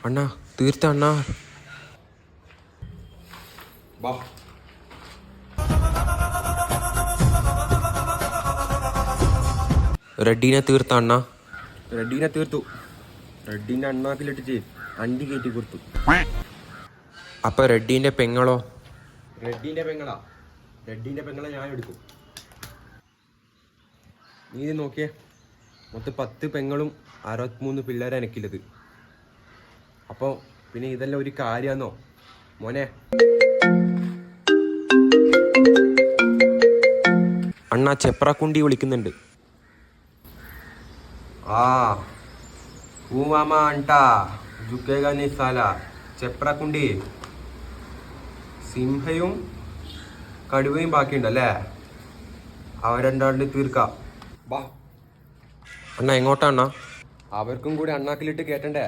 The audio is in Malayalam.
അണ്ണാ തീർത്ത അണ്ണാ. റെഡീനെ തീർത്ത അണ്ണാ. റെഡീനെ തീർത്തു. റെഡീനെ അണ്ണാക്കിലിട്ടിട്ട് അണ്ടി കയറ്റി കൊടുത്തു. അപ്പൊ റെഡീന്റെ പെങ്ങളോ? റെഡീന്റെ പെങ്ങളാ. റെഡീന്റെ പെങ്ങളെ ഞാൻ എടുക്കും. നീ ഇത് നോക്കിയേ, മൊത്തം 10 പെങ്ങളും 63 പിള്ളേരെ എനിക്കില്ലത്. അപ്പോൾ പിന്നെ ഇതെല്ലാം ഒരു കാര്യമാണോ മോനെ? അണ്ണാ ചെപ്രാക്കുണ്ടി വിളിക്കുന്നുണ്ട്. ആ ഊമാമ അണ്ടാ ജുക്കേഗ നിസാല ചെപ്രാക്കുണ്ടി. സിംഹയും കടുവയും ബാക്കിയുണ്ടല്ലേ, അവർ രണ്ടാളിൽ തീർക്കാം. ബാ. അണ്ണാ എങ്ങോട്ടാ അണ്ണാ? അവർക്കും കൂടി അണ്ണാക്കിലിട്ട് കേട്ടണ്ടേ?